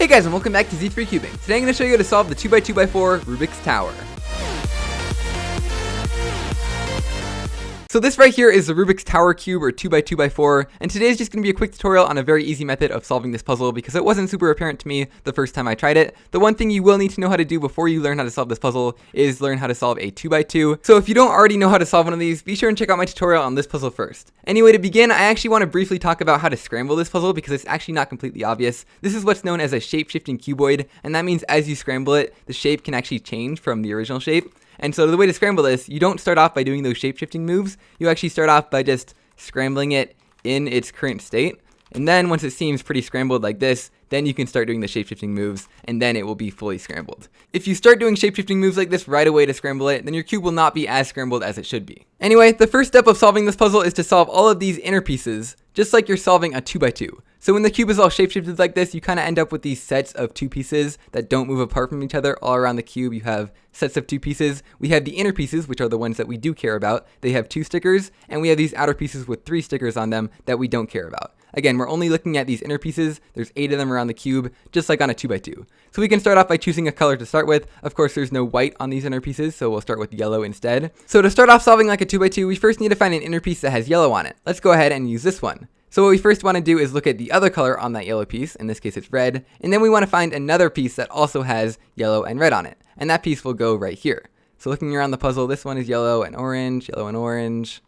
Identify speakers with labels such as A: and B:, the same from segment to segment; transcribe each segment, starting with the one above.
A: Hey guys, and welcome back to Z3 Cubing. Today I'm going to show you how to solve the 2x2x4 Rubik's Tower. So this right here is the Rubik's Tower cube, or 2x2x4, and today is just going to be a quick tutorial on a very easy method of solving this puzzle because it wasn't super apparent to me the first time I tried it. The one thing you will need to know how to do before you learn how to solve this puzzle is learn how to solve a 2x2. So if you don't already know how to solve one of these, be sure and check out my tutorial on this puzzle first. Anyway, to begin, I actually want to briefly talk about how to scramble this puzzle because it's actually not completely obvious. This is what's known as a shape-shifting cuboid, and that means as you scramble it, the shape can actually change from the original shape. And so the way to scramble this, you don't start off by doing those shape-shifting moves. You actually start off by just scrambling it in its current state. And then once it seems pretty scrambled like this, then you can start doing the shape-shifting moves, and then it will be fully scrambled. If you start doing shape-shifting moves like this right away to scramble it, then your cube will not be as scrambled as it should be. Anyway, the first step of solving this puzzle is to solve all of these inner pieces, just like you're solving a 2x2. So when the cube is all shape-shifted like this, you kind of end up with these sets of two pieces that don't move apart from each other. All around the cube, you have sets of two pieces. We have the inner pieces, which are the ones that we do care about. They have 2 stickers, and we have these outer pieces with 3 stickers on them that we don't care about. Again, we're only looking at these inner pieces. There's 8 of them around the cube, just like on a 2x2. So we can start off by choosing a color to start with. Of course, there's no white on these inner pieces, so we'll start with yellow instead. So to start off solving like a 2x2, we first need to find an inner piece that has yellow on it. Let's go ahead and use this one. So what we first want to do is look at the other color on that yellow piece. In this case, it's red. And then we want to find another piece that also has yellow and red on it. And that piece will go right here. So looking around the puzzle, this one is yellow and orange, yellow and orange.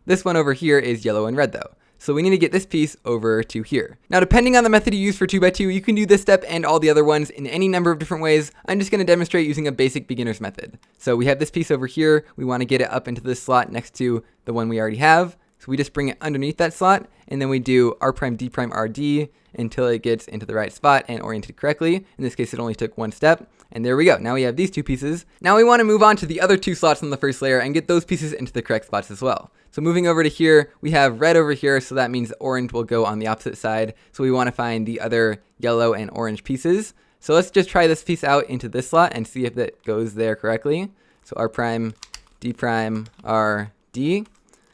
A: This one over here is yellow and red though. So we need to get this piece over to here. Now, depending on the method you use for 2x2, you can do this step and all the other ones in any number of different ways. I'm just going to demonstrate using a basic beginner's method. So we have this piece over here. We want to get it up into this slot next to the one we already have. So we just bring it underneath that slot, and then we do R prime, D prime, RD until it gets into the right spot and oriented correctly. In this case, it only took one step. And there we go. Now we have these 2 pieces. Now we want to move on to the other 2 slots on the first layer and get those pieces into the correct spots as well. So moving over to here, we have red over here, so that means the orange will go on the opposite side. So we want to find the other yellow and orange pieces. So let's just try this piece out into this slot and see if that goes there correctly. So R prime, D prime, R, D.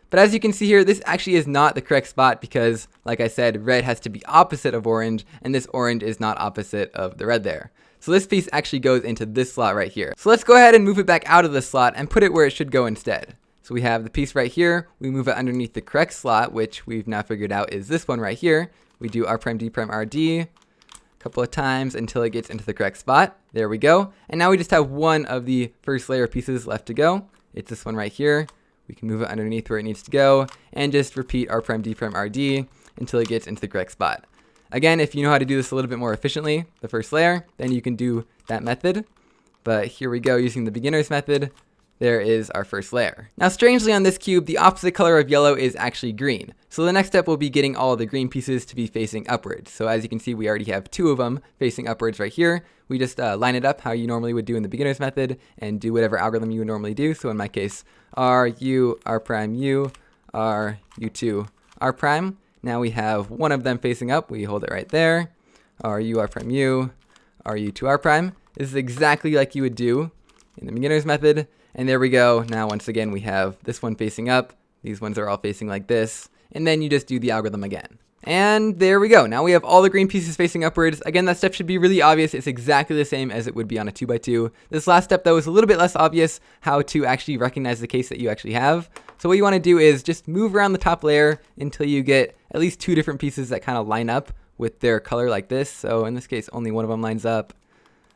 A: But as you can see here, this actually is not the correct spot because, like I said, red has to be opposite of orange, and this orange is not opposite of the red there. So this piece actually goes into this slot right here. So let's go ahead and move it back out of the slot and put it where it should go instead. So we have the piece right here. We move it underneath the correct slot, which we've now figured out is this one right here. We do R prime, D prime, RD a couple of times until it gets into the correct spot. There we go. And now we just have one of the first layer pieces left to go. It's this one right here. We can move it underneath where it needs to go and just repeat R prime, D prime, RD until it gets into the correct spot. Again, if you know how to do this a little bit more efficiently, the first layer, then you can do that method. But here we go using the beginner's method. There is our first layer. Now, strangely on this cube, the opposite color of yellow is actually green. So the next step will be getting all of the green pieces to be facing upwards. So as you can see, we already have 2 of them facing upwards right here. We just line it up how you normally would do in the beginner's method and do whatever algorithm you would normally do. So in my case, R, U, R prime, U, R, U2, R prime. Now we have one of them facing up. We hold it right there. R, U, R prime, U, R, U2, R prime. This is exactly like you would do in the beginner's method. And there we go. Now, once again, we have this one facing up. These ones are all facing like this. And then you just do the algorithm again. And there we go. Now we have all the green pieces facing upwards. Again, that step should be really obvious. It's exactly the same as it would be on a 2x2. This last step, though, is a little bit less obvious how to actually recognize the case that you actually have. So what you want to do is just move around the top layer until you get at least 2 different pieces that kind of line up with their color like this. So in this case, only one of them lines up.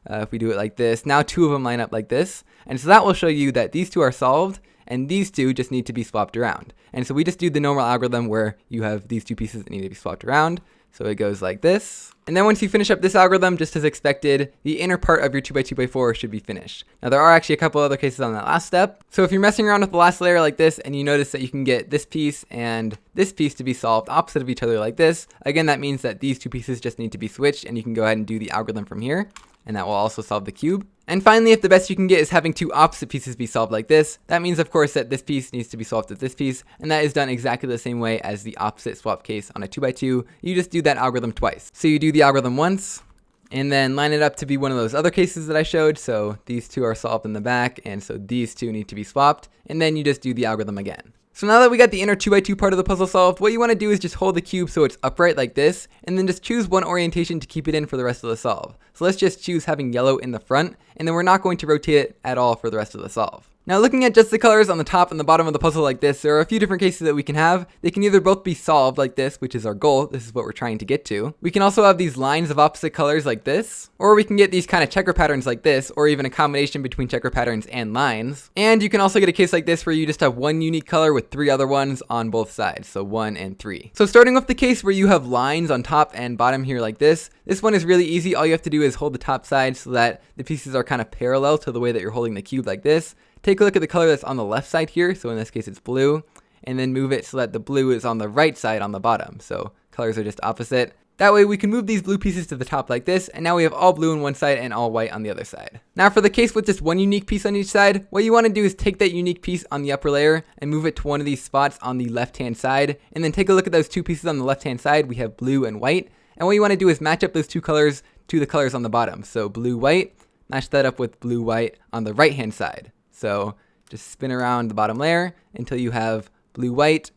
A: If we do it like this, now 2 of them line up like this. And so that will show you that these 2 are solved and these 2 just need to be swapped around. And so we just do the normal algorithm where you have these 2 pieces that need to be swapped around. So it goes like this. And then once you finish up this algorithm, just as expected, the inner part of your 2x2x4 should be finished. Now there are actually a couple other cases on that last step. So if you're messing around with the last layer like this and you notice that you can get this piece and this piece to be solved opposite of each other like this, again, that means that these 2 pieces just need to be switched and you can go ahead and do the algorithm from here. And that will also solve the cube. And finally, if the best you can get is having 2 opposite pieces be solved like this, that means, of course, that this piece needs to be swapped with this piece, and that is done exactly the same way as the opposite swap case on a 2x2. You just do that algorithm twice. So you do the algorithm once, and then line it up to be one of those other cases that I showed. So these 2 are solved in the back, and so these 2 need to be swapped, and then you just do the algorithm again. So now that we got the inner 2x2 part of the puzzle solved, what you want to do is just hold the cube so it's upright like this, and then just choose one orientation to keep it in for the rest of the solve. So let's just choose having yellow in the front, and then we're not going to rotate it at all for the rest of the solve. Now looking at just the colors on the top and the bottom of the puzzle like this, there are a few different cases that we can have. They can either both be solved like this, which is our goal. This is what we're trying to get to. We can also have these lines of opposite colors like this, or we can get these kind of checker patterns like this, or even a combination between checker patterns and lines. And you can also get a case like this where you just have one unique color with 3 other ones on both sides, so 1 and 3. So starting with the case where you have lines on top and bottom here like this one is really easy. All you have to do is hold the top side so that the pieces are kind of parallel to the way that you're holding the cube like this. Take a look at the color that's on the left side here, so in this case it's blue, and then move it so that the blue is on the right side on the bottom, so colors are just opposite. That way we can move these blue pieces to the top like this, and now we have all blue on one side and all white on the other side. Now for the case with just one unique piece on each side, what you want to do is take that unique piece on the upper layer and move it to one of these spots on the left hand side, and then take a look at those two pieces on the left hand side. We have blue and white, and what you want to do is match up those two colors to the colors on the bottom. So blue, white, match that up with blue, white on the right hand side. So just spin around the bottom layer until you have blue, white,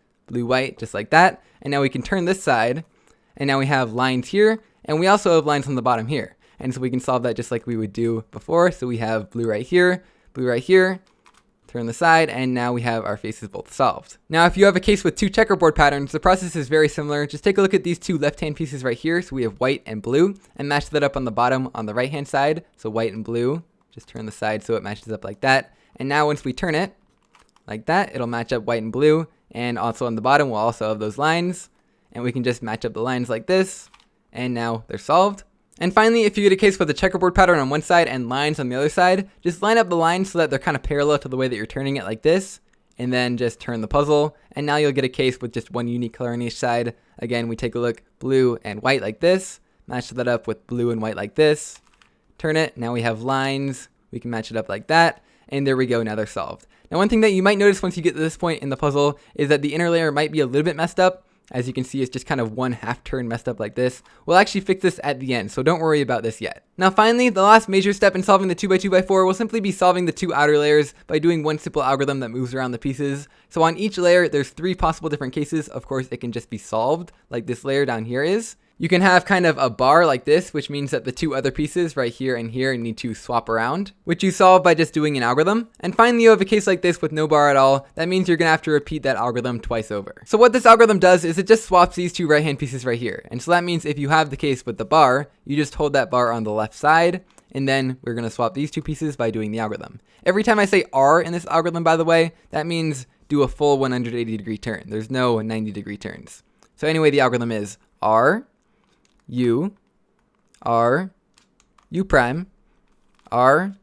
A: just like that. And now we can turn this side, and now we have lines here, and we also have lines on the bottom here. And so we can solve that just like we would do before. So we have blue right here, turn the side, and now we have our faces both solved. Now if you have a case with two checkerboard patterns, the process is very similar. Just take a look at these two left-hand pieces right here. So we have white and blue, and match that up on the bottom on the right-hand side. So white and blue, just turn the side so it matches up like that. And now once we turn it like that, it'll match up white and blue, and also on the bottom we'll also have those lines, and we can just match up the lines like this, and now they're solved. And finally, if you get a case with a checkerboard pattern on one side and lines on the other side, just line up the lines so that they're kind of parallel to the way that you're turning it like this, and then just turn the puzzle, and now you'll get a case with just one unique color on each side. Again, we take a look, blue and white like this, match that up with blue and white like this, turn it, now we have lines, we can match it up like that, and there we go, now they're solved. Now one thing that you might notice once you get to this point in the puzzle is that the inner layer might be a little bit messed up. As you can see, it's just kind of one half turn messed up like this. We'll actually fix this at the end, so don't worry about this yet. Now finally, the last major step in solving the 2x2x4 will simply be solving the two outer layers by doing one simple algorithm that moves around the pieces. So on each layer, there's 3 possible different cases. Of course, it can just be solved like this layer down here is. You can have kind of a bar like this, which means that the two other pieces right here and here need to swap around, which you solve by just doing an algorithm. And finally, you have a case like this with no bar at all. That means you're going to have to repeat that algorithm twice over. So what this algorithm does is it just swaps these two right-hand pieces right here. And so that means if you have the case with the bar, you just hold that bar on the left side, and then we're going to swap these two pieces by doing the algorithm. Every time I say R in this algorithm, by the way, that means do a full 180-degree turn. There's no 90-degree turns. So anyway, the algorithm is R, U, R, U prime, R,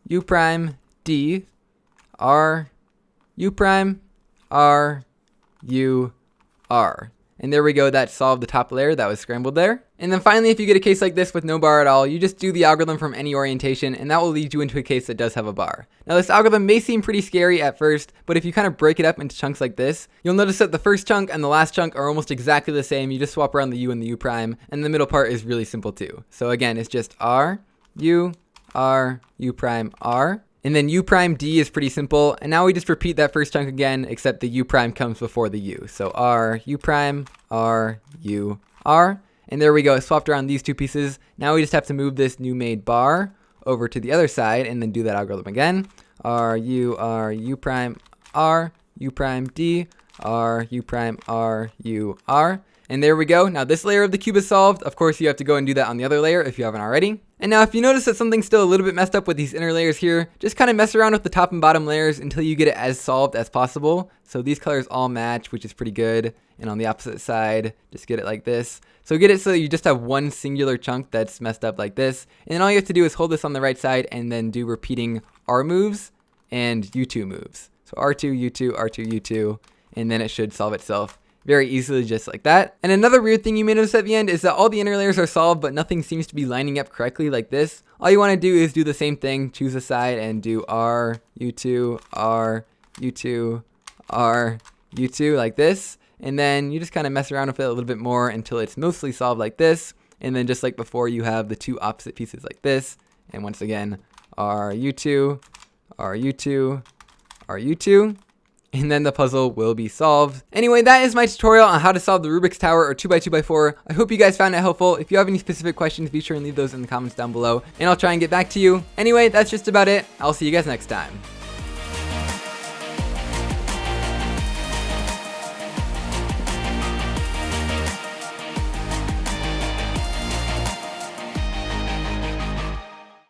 A: U prime, D, R, U prime, R, U, R. And there we go, that solved the top layer that was scrambled there. And then finally, if you get a case like this with no bar at all, you just do the algorithm from any orientation, and that will lead you into a case that does have a bar. Now this algorithm may seem pretty scary at first, but if you kind of break it up into chunks like this, you'll notice that the first chunk and the last chunk are almost exactly the same. You just swap around the U and the U prime, and the middle part is really simple too. So again, it's just R, U prime, R. And then U prime D is pretty simple, and now we just repeat that first chunk again, except the U prime comes before the U. So R, U prime, R, U, R. And there we go, I swapped around these two pieces. Now we just have to move this new made bar over to the other side and then do that algorithm again. R, U prime, R, U prime, D, R, U prime, R, U, R. And there we go. Now this layer of the cube is solved. Of course, you have to go and do that on the other layer if you haven't already. And now if you notice that something's still a little bit messed up with these inner layers here, just kind of mess around with the top and bottom layers until you get it as solved as possible. So these colors all match, which is pretty good. And on the opposite side, just get it like this. So get it so you just have one singular chunk that's messed up like this. And then all you have to do is hold this on the right side and then do repeating R moves and U2 moves. So R2, U2, R2, U2, and then it should solve itself very easily just like that. And another weird thing you may notice at the end is that all the inner layers are solved, but nothing seems to be lining up correctly like this. All you want to do is do the same thing, choose a side and do R, U2, R, U2, R, U2 like this. And then you just kind of mess around with it a little bit more until it's mostly solved like this. And then just like before, you have the two opposite pieces like this. And once again, R, U2, R, U2, R, U2. and then the puzzle will be solved. Anyway, that is my tutorial on how to solve the Rubik's Tower or 2x2x4. I hope you guys found it helpful. If you have any specific questions, be sure and leave those in the comments down below, and I'll try and get back to you. Anyway, that's just about it. I'll see you guys next time.